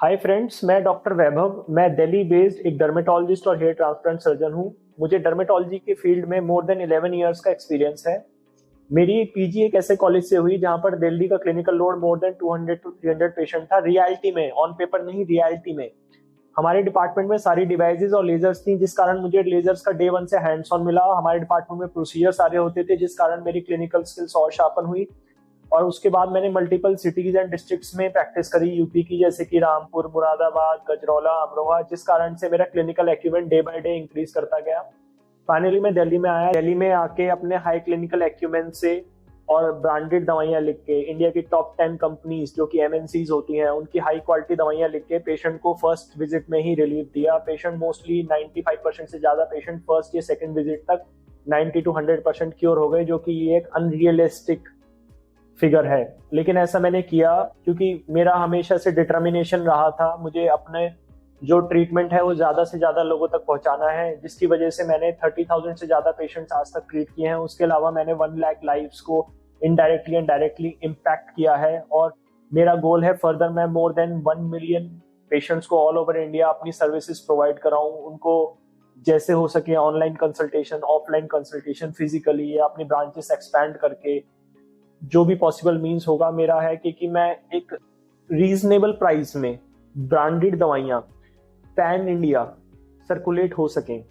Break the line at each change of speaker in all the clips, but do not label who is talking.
Hi friends, मैं doctor वैभव। मैं Delhi based एक डर्मेटोलॉजिस्ट और हेयर ट्रांसप्लांट सर्जन हूँ। मुझे डर्मेटोलॉजी के फील्ड में मोर देन 11 इयर्स का एक्सपीरियंस है। मेरी पीजी एक ऐसे कॉलेज से हुई जहाँ पर दिल्ली का clinical load more than 200 to 300 patient था। रियलिटी में, ऑन पेपर नहीं, रियलिटी में हमारे डिपार्टमेंट में सारी डिवाइसेस और लेजर्स थी, जिस कारण मुझे लेजर्स का डे वन से हैंड्स ऑन मिला। हमारे डिपार्टमेंट में प्रोसीजर सारे होते थे, जिस कारण मेरी क्लिनिकल स्किल्स और शार्पन हुई। और उसके बाद मैंने मल्टीपल सिटीज एंड डिस्ट्रिक्ट्स में प्रैक्टिस करी यूपी की, जैसे कि रामपुर, मुरादाबाद, गजरौला, अमरोहा, जिस कारण से मेरा clinical acumen day by day increase करता गया। फाइनली मैं दिल्ली में आया। दिल्ली में आके अपने हाई क्लिनिकल एक्यूमेंट से और ब्रांडेड दवाइयां लिख के, इंडिया की टॉप 10 कंपनीज जो कि एमएनसीज होती हैं, उनकी हाई क्वालिटी दवाइयां लिख के पेशेंट को फर्स्ट विजिट में ही रिलीफ दिया। पेशेंट मोस्टली 95% से ज्यादा पेशेंट फर्स्ट या सेकंड विजिट तक 90 टू 100% क्योर हो गए, जो कि ये एक अनरियलिस्टिक फिगर है। लेकिन ऐसा मैंने किया क्योंकि मेरा हमेशा से डिटर्मिनेशन रहा था। मुझे अपने जो ट्रीटमेंट है वो ज्यादा से ज्यादा लोगों तक पहुंचाना है, जिसकी वजह से मैंने 30,000 से ज्यादा पेशेंट्स आज तक ट्रीट किए हैं। उसके अलावा मैंने 1 लाख लाइव्स को इनडायरेक्टली एंड डायरेक्टली इम्पैक्ट किया है। और मेरा गोल है फर्दर मैं मोर देन 1 मिलियन पेशेंट्स को ऑल ओवर इंडिया अपनी सर्विसेज प्रोवाइड कराऊं। उनको जैसे हो सके online consultation, offline consultation, physically या अपनी ब्रांचेस एक्सपैंड करके, जो भी पॉसिबल मीन्स होगा। मेरा है कि मैं एक रीजनेबल प्राइस में ब्रांडेड दवाइयां पैन इंडिया सर्कुलेट हो सकें,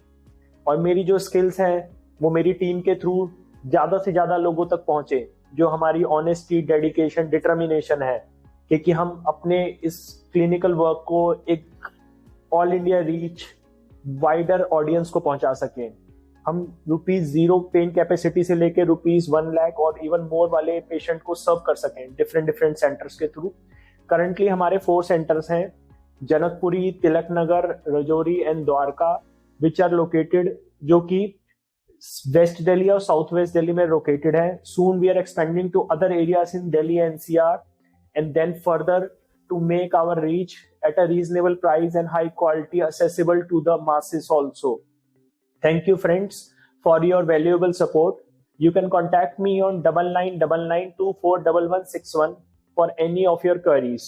और मेरी जो स्किल्स हैं वो मेरी टीम के थ्रू ज्यादा से ज्यादा लोगों तक पहुंचे। जो हमारी ऑनेस्टी, डेडिकेशन, डिटर्मिनेशन है कि हम अपने इस क्लिनिकल वर्क को एक all India reach, wider audience को पहुंचा सकें। हम ₹0 पेन कैपेसिटी से लेके ₹1 लाख और इवन मोर वाले पेशेंट को सर्व कर सकें डिफरेंट डिफरेंट सेंटर्स के थ्रू। करंटली हमारे 4 सेंटर्स हैं, Janakpuri, Tilak Nagar, Rajouri and Dwarka, which are located, जो कि वेस्ट दिल्ली और साउथ वेस्ट दिल्ली में लोकेटेड है। Soon we are expanding to other areas in Delhi NCR and then further to make our reach at a reasonable price and high quality accessible to the masses also. Thank you friends for your valuable support. You can contact me on 9999241161 for any of your queries.